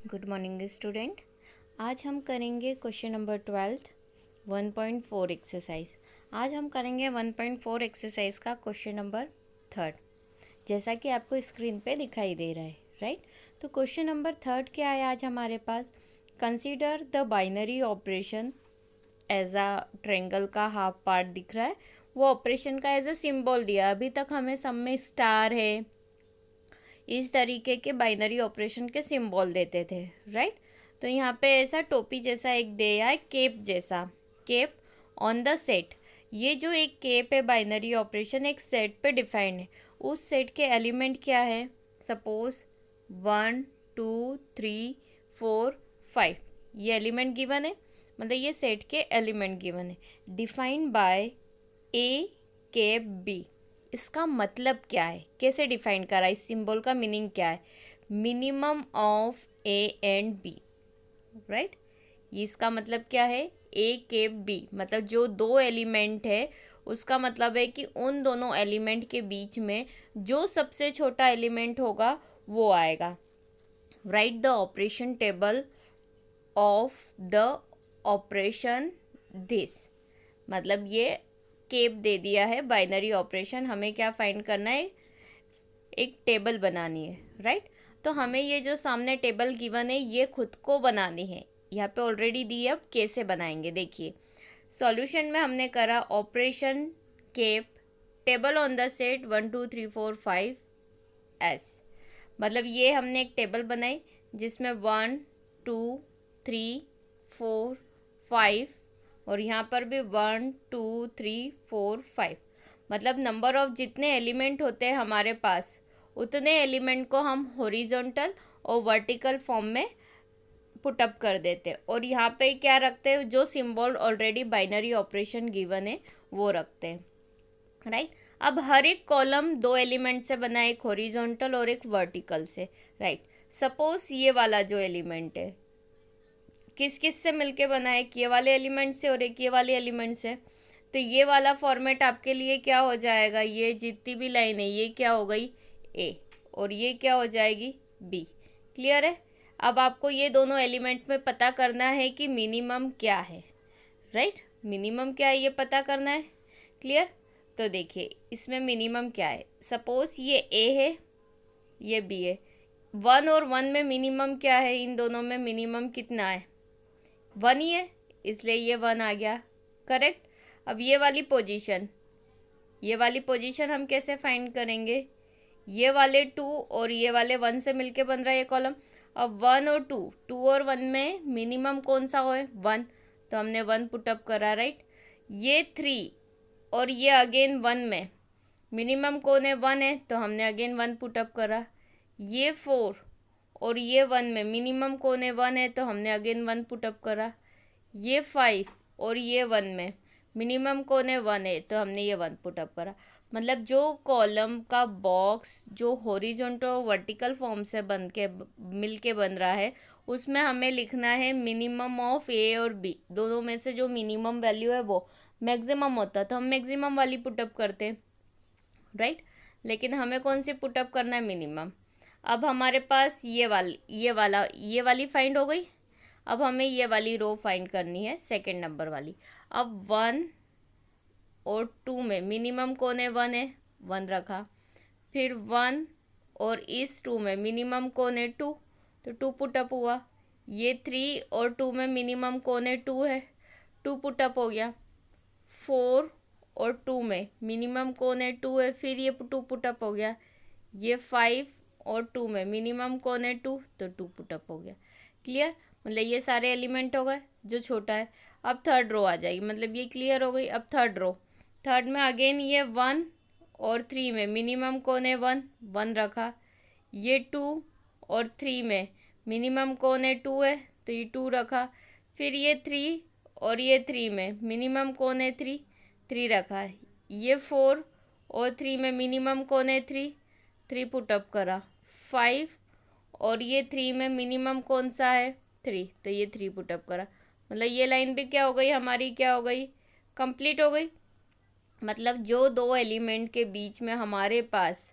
Good morning student. आज हम करेंगे क्वेश्चन नंबर 12 1.4 एक्सरसाइज। आज हम करेंगे 1.4 एक्सरसाइज का क्वेश्चन नंबर 3, जैसा कि आपको स्क्रीन पे दिखाई दे रहा है, राइट। तो क्वेश्चन नंबर 3 क्या है आज हमारे पास? Consider the binary operation as a triangle का हाफ पार्ट दिख रहा है, वो ऑपरेशन का एज अ सिंबल दिया। अभी तक हमें सब में स्टार है, इस तरीके के बाइनरी ऑपरेशन के सिंबल देते थे, राइट। तो यहाँ पे ऐसा टोपी जैसा एक दिया है, केप जैसा, केप ऑन द सेट। ये जो एक केप है, बाइनरी ऑपरेशन एक सेट पे डिफाइंड है। उस सेट के एलिमेंट क्या है? सपोज 1 2 3 4 5 ये एलिमेंट गिवन है, मतलब ये सेट के एलिमेंट गिवन है। Defined by A cap B. इसका मतलब क्या है, कैसे डिफाइन करा, इस सिंबल का मीनिंग क्या है? Minimum of A and B, right. इसका मतलब क्या है? ए केप बी, मतलब जो दो एलिमेंट है उसका मतलब है कि उन दोनों एलिमेंट के बीच में जो सबसे छोटा एलिमेंट होगा वो आएगा। Right the operation table of the operation this, मतलब ये केप दे दिया है बाइनरी ऑपरेशन। हमें क्या फाइंड करना है? एक टेबल बनानी है, राइट। तो हमें ये जो सामने टेबल गिवन है ये खुद को बनानी है। यहाँ पे ऑलरेडी दी है, अब कैसे बनाएंगे देखिए। सॉल्यूशन में हमने करा operation cap table on the set 1 2 3 4 5 S, मतलब ये हमने एक टेबल बनाई जिसमें 1 2 3 4 5 और यहाँ पर भी 1 2 3 4 5, मतलब नंबर ऑफ जितने एलिमेंट होते हैं हमारे पास उतने एलिमेंट को हम हॉरिजॉन्टल और वर्टिकल फॉर्म में पुटअप कर देते हैं। और यहाँ पे क्या रखते हैं? जो symbol already binary operation given है वो रखते हैं, राइट। अब हर एक कॉलम दो एलिमेंट से बना है, एक हॉरिजॉन्टल और एक वर्टिकल से, राइट। सपोज ये वाला जो एलिमेंट है किस किस से मिलके बना है? ये वाले एलिमेंट से और एक ये वाले एलिमेंट से। तो ये वाला फॉर्मेट आपके लिए क्या हो जाएगा? ये जितनी भी लाइन है ये क्या हो गई? ए, और ये क्या हो जाएगी? बी। क्लियर है? अब आपको ये दोनों एलिमेंट में पता करना है कि मिनिमम क्या है, राइट। मिनिमम क्या है ये पता करना है। क्लियर? तो देखिए इसमें मिनिमम क्या है। सपोज ये ए है, ये बी है। 1 और 1 में मिनिमम क्या है? इन दोनों में मिनिमम कितना है? 1 ही है, इसलिए ये 1 आ गया, करेक्ट। अब ये वाली पोजीशन, ये वाली पोजीशन हम कैसे फाइंड करेंगे? ये वाले 2 और ये वाले 1 से मिलके बन रहा है ये कॉलम। अब 1 और 2, 2 और 1 में मिनिमम कौन सा है? 1, तो हमने 1 पुटअप करा, राइट। ये 3 और ये अगेन 1 में मिनिमम कौन है? 1 है, तो हमने अगेन 1 पुटअप करा। ये 4 और ये 1 में मिनिमम कौन है? 1 है, तो हमने अगेन 1 पुटअप करा। ये 5 और ये 1 में मिनिमम कौन है? 1 है, तो हमने ये 1 पुटअप करा। मतलब जो कॉलम का बॉक्स जो हॉरिजॉन्टल और वर्टिकल फॉर्म से बन के मिल के बन रहा है उसमें हमें लिखना है मिनिमम ऑफ ए और बी। दोनों में से जो मिनिमम वैल्यू है वो मैक्सिमम होता है तो हम मैक्सिमम वाली पुटअप करते हैं, राइट। लेकिन हमें कौन सी पुटअप करना है? मिनिमम। अब हमारे पास ये वाली फाइंड हो गई। अब हमें ये वाली रो फाइंड करनी है, सेकंड नंबर वाली। अब 1 और 2 में मिनिमम कौन है? 1 है, 1 रखा। फिर 1 और इस 2 में मिनिमम कौन है? 2, तो 2 पुटअप हुआ। ये 3 और 2 में मिनिमम कौन है? 2 है, 2 पुटअप हो गया। 4 और 2 में मिनिमम कौन है? 2 है, फिर ये 2 पुटअप हो गया। ये 5 और 2 में मिनिमम कौन है? 2, तो 2 पुटअप हो गया। क्लियर? मतलब ये सारे एलिमेंट हो गए जो छोटा है। अब थर्ड रो आ जाएगी, मतलब ये क्लियर हो गई। अब थर्ड रो, थर्ड में अगेन ये 1 और 3 में मिनिमम कौन है? 1, 1 रखा। ये 2 और 3 में मिनिमम कौन है? 2 है, तो ये 2 रखा। फिर ये 3 और ये 3 में मिनिमम कौन है? 3, 3 रखा है। ये 4 और 3 में मिनिमम कौन है? 3, 3 पुटअप करा। 5 और ये 3 में मिनिमम कौन सा है? 3, तो ये 3 पुटअप करा। मतलब ये लाइन भी क्या हो गई हमारी? क्या हो गई? कंप्लीट हो गई। मतलब जो दो एलिमेंट के बीच में हमारे पास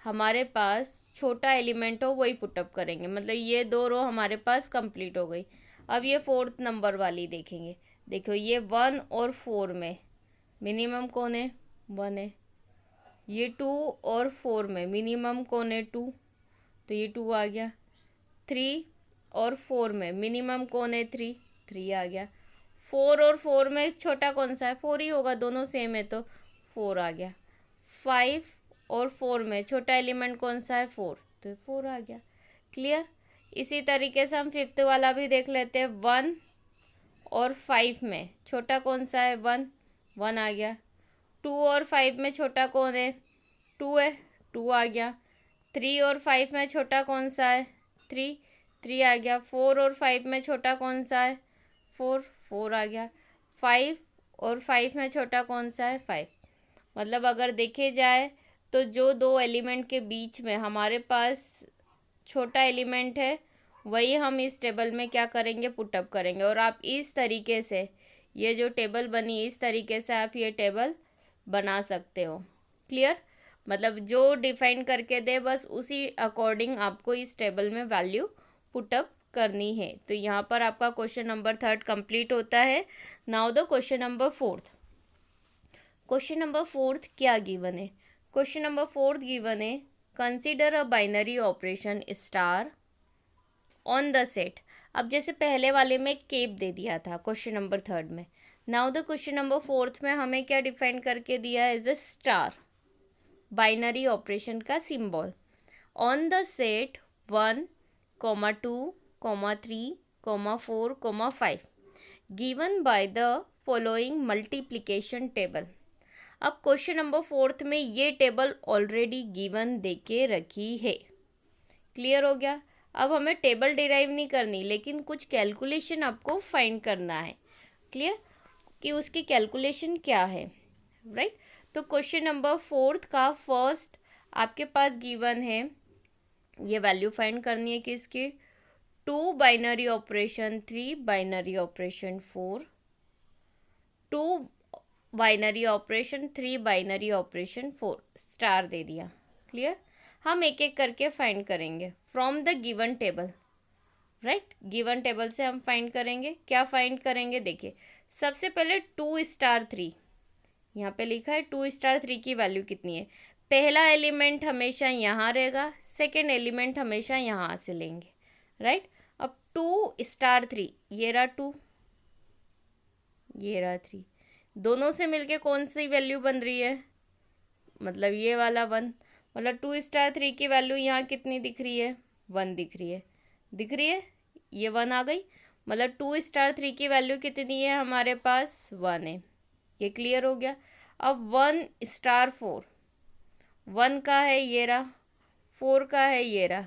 हमारे पास छोटा एलिमेंट हो वही पुटअप करेंगे, मतलब ये 2 रो हमारे पास कंप्लीट हो गई। अब ये 4th नंबर वाली देखेंगे। देखो ये 1 और 4 में मिनिमम कौन है? 1 है। ये 2 और 4 में मिनिमम कौन है? 2, तो ये 2 आ गया। 3 और 4 में मिनिमम कौन है? 3, 3 आ गया। 4 और 4 में छोटा कौन सा है? 4 ही होगा, दोनों सेम है तो 4 आ गया। 5 और 4 में छोटा एलिमेंट कौन सा है? 4, तो 4 आ गया। क्लियर? इसी तरीके से हम 5th वाला भी देख लेते हैं। 1 और 5 में छोटा कौन सा है? 1, 1 आ गया। 2 और 5 में छोटा कौन है? 2 है, 2 आ गया। 3 और 5 में छोटा कौन सा है? 3, 3 आ गया। 4 और 5 में छोटा कौन सा है? 4, 4 आ गया। 5 और 5 में छोटा कौन सा है? 5। मतलब अगर देखे जाए तो जो 2 एलिमेंट के बीच में हमारे पास छोटा एलिमेंट है वही हम इस टेबल में क्या करेंगे? पुटअप करेंगे। और आप इस तरीके से, ये जो टेबल बनी इस तरीके से आप ये टेबल बना सकते हो। क्लियर? मतलब जो डिफाइन करके दे बस उसी अकॉर्डिंग आपको इस टेबल में वैल्यू पुटअप करनी है। तो यहाँ पर आपका क्वेश्चन नंबर 3 कंप्लीट होता है। Now the question number 4। Question number 4 क्या गिवन है? क्वेश्चन नंबर 4 गिवन है, consider a binary operation star on the set. अब जैसे पहले वाले में केप दे दिया था क्वेश्चन नंबर 3 में, नाउ द क्वेश्चन नंबर 4 में हमें क्या डिफाइन करके दिया है? As a star, binary operation का symbol on the set 1, 2, 3, 4, 5 given by the following multiplication table. अब क्वेश्चन नंबर 4 में ये टेबल ऑलरेडी गिवन देके रखी है। क्लियर हो गया? अब हमें टेबल डिराइव नहीं करनी, लेकिन कुछ कैलकुलेशन आपको फाइंड करना है। क्लियर? कि उसकी कैलकुलेशन क्या है, राइट? तो क्वेश्चन नंबर 4 का फर्स्ट आपके पास गिवन है, ये वैल्यू फाइंड करनी है किसकी? 2 binary operation 3 binary operation 4, 2 binary operation 3 binary operation 4, star दे दिया। क्लियर? हम एक एक करके फाइंड करेंगे from the given table, right? Given table से हम फाइंड करेंगे। क्या फाइंड करेंगे? देखिए, सबसे पहले 2 स्टार 3, यहाँ पे लिखा है 2 स्टार 3 की वैल्यू कितनी है? पहला एलिमेंट हमेशा यहाँ रहेगा, सेकेंड एलिमेंट हमेशा यहाँ से लेंगे, राइट? अब 2 स्टार 3, ये रहा 2, ये रहा 3, दोनों से मिलके कौन सी वैल्यू बन रही है? मतलब ये वाला 1, मतलब 2 स्टार 3 की वैल्यू यहाँ कितनी दिख रही है? 1 दिख रही है, दिख रही है? ये 1 आ गई, मतलब 2 स्टार 3 की वैल्यू कितनी है हमारे पास? 1 है। ये क्लियर हो गया। अब 1 स्टार 4, 1 का है ये रहा, 4 का है ये रहा,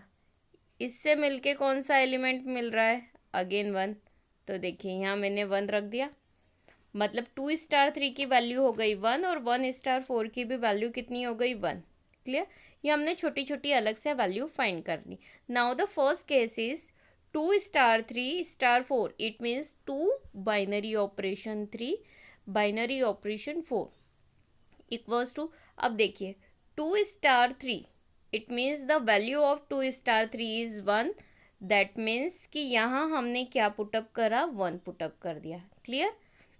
इससे मिलके कौन सा एलिमेंट मिल रहा है? अगेन 1। तो देखिए यहाँ मैंने 1 रख दिया, मतलब 2 स्टार 3 की वैल्यू हो गई 1 और 1 स्टार 4 की भी वैल्यू कितनी हो गई? 1। क्लियर? ये हमने छोटी छोटी अलग से वैल्यू फाइंड करनी। Now the first case is 2 star 3 star 4, it means 2 binary operation 3 binary operation 4 equals to, अब देखिए 2 star 3, it means the value of 2 star 3 is 1, that means कि यहाँ हमने क्या पुटअप करा? 1 पुटअप कर दिया। क्लियर?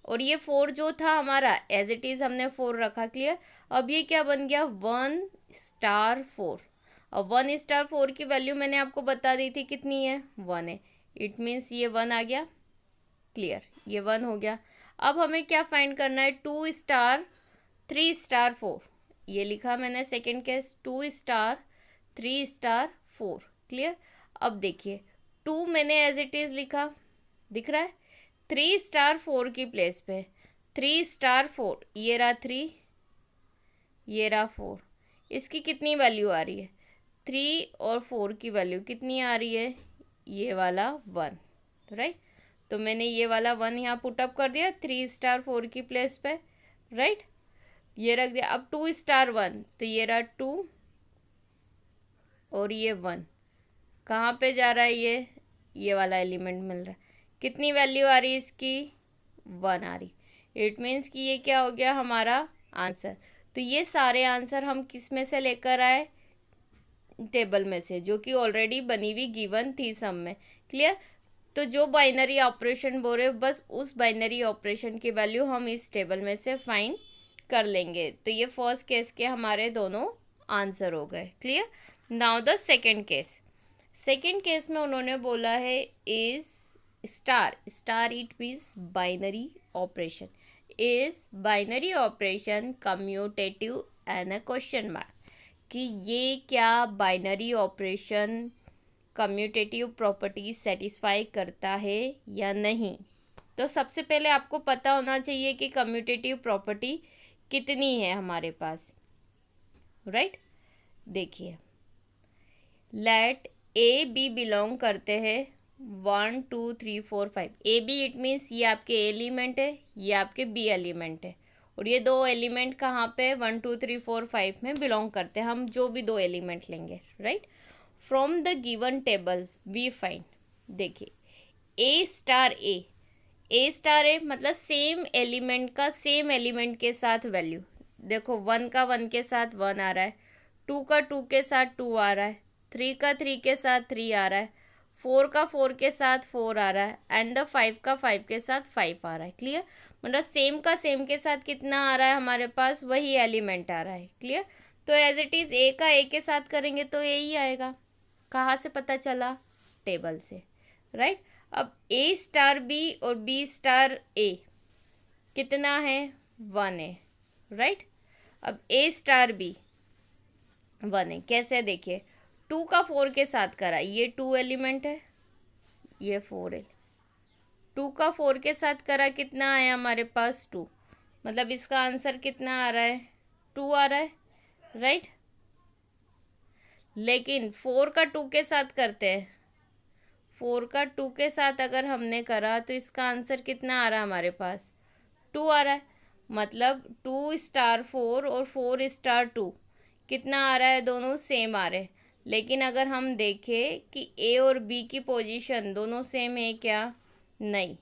और ये 4 जो था हमारा एज इट इज़ हमने 4 रखा। क्लियर? अब ये क्या बन गया? 1 स्टार 4। अब 1 स्टार 4 की वैल्यू मैंने आपको बता दी थी कितनी है? 1 है, इट मीन्स ये 1 आ गया। क्लियर? ये 1 हो गया। अब हमें क्या फाइंड करना है? 2 स्टार 3 स्टार 4, ये लिखा मैंने second case, 2 star 3 star 4। Clear? अब देखिए 2 मैंने एज इट इज़ लिखा, दिख रहा है? 3 स्टार 4 की प्लेस पे 3 स्टार 4, ये रहा 3, ये रहा 4, इसकी कितनी वैल्यू आ रही है? 3 और 4 की वैल्यू कितनी आ रही है? ये वाला 1, राइट? तो मैंने ये वाला 1 यहाँ पुटअप कर दिया 3 स्टार 4 की प्लेस पे, राइट? ये रख दिया। अब 2 स्टार 1, तो ये रहा 2 और ये 1, कहाँ पे जा रहा है? ये वाला एलिमेंट मिल रहा है। कितनी वैल्यू आ रही है इसकी? 1 आ रही। इट मीन्स कि ये क्या हो गया हमारा आंसर। तो ये सारे आंसर हम किस में से लेकर आए? टेबल में से, जो कि ऑलरेडी बनी हुई गिवन थी सम में। क्लियर? तो जो बाइनरी ऑपरेशन बोल रहे हो, बस उस बाइनरी ऑपरेशन की वैल्यू हम इस टेबल में से फाइंड कर लेंगे। तो ये फर्स्ट केस के हमारे दोनों आंसर हो गए। Clear? Now the second case. Second case में उन्होंने बोला है is star it means binary operation, is binary operation commutative and a question mark, कि ये क्या binary operation commutative property satisfy करता है या नहीं। तो सबसे पहले आपको पता होना चाहिए कि कम्यूटेटिव प्रॉपर्टी कितनी है हमारे पास, राइट? देखिए, लेट ए बी बिलोंग करते हैं 1 2 3 4 5। ए बी इट मीन्स ये आपके एलिमेंट है, ये आपके बी एलिमेंट है, और ये दो एलिमेंट कहाँ पे 1 2 3 4 5 में बिलोंग करते हैं। हम जो भी दो एलिमेंट लेंगे, right? From the given table we find, देखिए ए स्टार ए मतलब सेम एलिमेंट का सेम एलिमेंट के साथ वैल्यू। देखो 1 का 1 के साथ 1 आ रहा है, 2 का 2 के साथ 2 आ रहा है, 3 का 3 के साथ 3 आ रहा है, 4 का 4 के साथ 4 आ रहा है, एंड द 5 का 5 के साथ 5 आ रहा है। क्लियर? मतलब सेम का सेम के साथ कितना आ रहा है हमारे पास, वही एलिमेंट आ रहा है। क्लियर? तो एज इट इज़ ए का ए के साथ करेंगे तो ए ही आएगा। कहाँ से पता चला? टेबल से, राइट? अब ए स्टार बी और बी स्टार ए कितना है? 1 है, राइट? अब ए स्टार बी 1 है, कैसे? देखिए 2 का 4 के साथ करा, ये 2 एलिमेंट है, ये 4 है। 2 का 4 के साथ करा, कितना है हमारे पास? 2। मतलब इसका आंसर कितना आ रहा है? 2 आ रहा है, राइट? लेकिन 4 का 2 के साथ करते हैं, 4 का 2 के साथ अगर हमने करा तो इसका आंसर कितना आ रहा है हमारे पास? 2 आ रहा है। मतलब 2 स्टार 4 और 4 स्टार 2 कितना आ रहा है? दोनों सेम आ रहे हैं। लेकिन अगर हम देखें कि ए और बी की पोजीशन दोनों सेम है क्या? नहीं,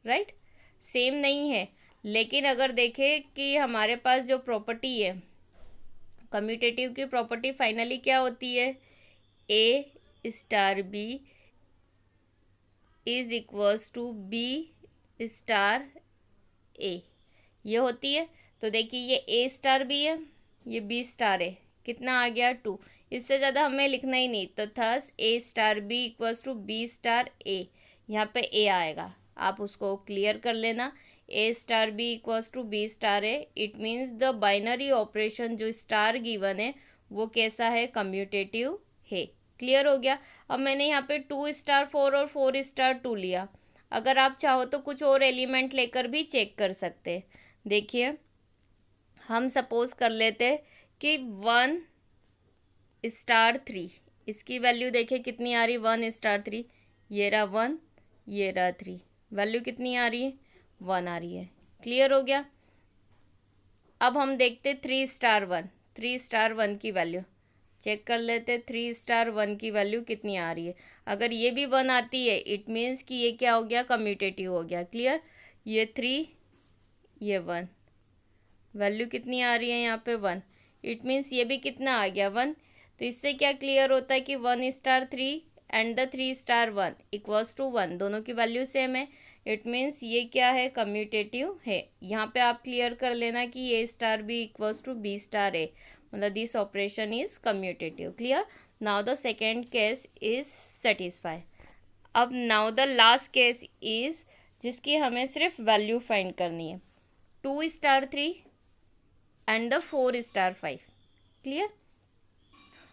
राइट? सेम नहीं है। लेकिन अगर देखें कि हमारे पास जो प्रॉपर्टी है कम्यूटेटिव की, प्रॉपर्टी फाइनली क्या होती है? A star B is equals to B star A, ये होती है। तो देखिए ये ए स्टार बी है, ये बी स्टार है, कितना आ गया? 2। इससे ज़्यादा हमें लिखना ही नहीं। तो thus A star B equals to B star A, यहाँ पे ए आएगा, आप उसको क्लियर कर लेना। A star B equals to B star A, it means the binary operation जो स्टार गिवन है वो कैसा है? कम्यूटेटिव है। क्लियर हो गया? अब मैंने यहाँ पे 2 स्टार 4 और 4 स्टार 2 लिया। अगर आप चाहो तो कुछ और एलिमेंट लेकर भी चेक कर सकते। देखिए हम सपोज कर लेते कि 1 स्टार 3, इसकी वैल्यू देखिए कितनी आ रही? 1 स्टार 3, ये रहा 1, ये रहा 3, वैल्यू कितनी आ रही है? 1 आ रही है। क्लियर हो गया? अब हम देखते 3 स्टार 1, 3 स्टार 1 की वैल्यू चेक कर लेते। 3 स्टार 1 की वैल्यू कितनी आ रही है? अगर ये भी 1 आती है इट मीन्स कि ये क्या हो गया? कम्यूटेटिव हो गया। क्लियर? ये 3, ये 1, वैल्यू कितनी आ रही है यहाँ पे? 1, इट मीन्स ये भी कितना आ गया? 1। तो इससे क्या क्लियर होता है कि 1 star 3 and the 3 star 1 equals to 1, दोनों की वैल्यू सेम है। इट मीन्स ये क्या है? कम्यूटेटिव है। यहाँ पे आप क्लियर कर लेना कि A star B equals to B star A, मतलब this operation is commutative. Clear? Now the second case is satisfy. अब now the last case is जिसकी हमें सिर्फ वैल्यू फाइंड करनी है, 2 star 3 and the 4 star 5। Clear?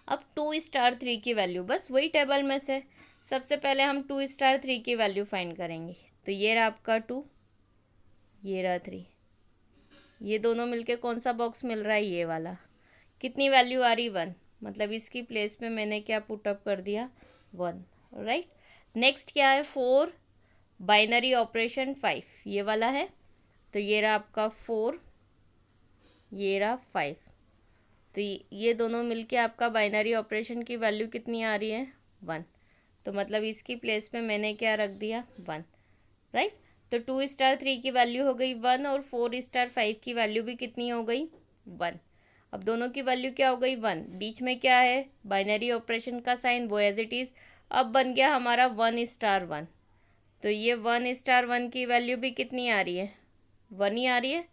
अब 2 star 3 की value बस वही टेबल में से सबसे पहले हम 2 स्टार 3 की वैल्यू फाइंड करेंगे। तो ये रहा आपका 2, ये रहा 3, ये दोनों मिलके कौन सा बॉक्स मिल रहा है? ये वाला। कितनी वैल्यू आ रही? 1, मतलब इसकी प्लेस पे मैंने क्या पुटअप कर दिया? 1, राइट? नेक्स्ट क्या है? 4 बाइनरी ऑपरेशन 5, ये वाला है। तो ये रहा आपका 4, ये रहा 5, तो ये दोनों मिलके आपका बाइनरी ऑपरेशन की वैल्यू कितनी आ रही है? 1। तो मतलब इसकी प्लेस पे मैंने क्या रख दिया? 1, राइट? तो 2 स्टार 3 की वैल्यू हो गई 1 और 4 स्टार 5 की वैल्यू भी कितनी हो गई? 1। अब दोनों की वैल्यू क्या हो गई 1, बीच में क्या है बाइनरी ऑपरेशन का साइन वो एज इट इज़। अब बन गया हमारा 1:1, तो ये 1:1 की वैल्यू भी कितनी आ रही है 1 ही आ रही है।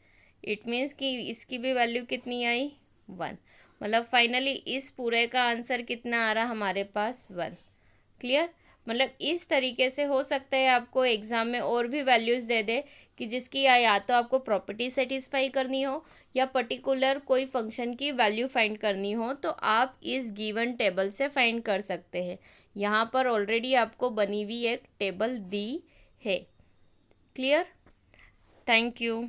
इट मीन्स कि इसकी भी वैल्यू कितनी आई 1, मतलब फाइनली इस पूरे का आंसर कितना आ रहा हमारे पास 1। क्लियर, मतलब इस तरीके से हो सकता है आपको एग्जाम में और भी वैल्यूज़ दे दे कि जिसकी या तो आपको प्रॉपर्टी सेटिस्फाई करनी हो या पर्टिकुलर कोई फंक्शन की वैल्यू फाइंड करनी हो, तो आप इस गिवन टेबल से फाइंड कर सकते हैं। यहाँ पर ऑलरेडी आपको बनी हुई एक टेबल दी है। Clear, thank you.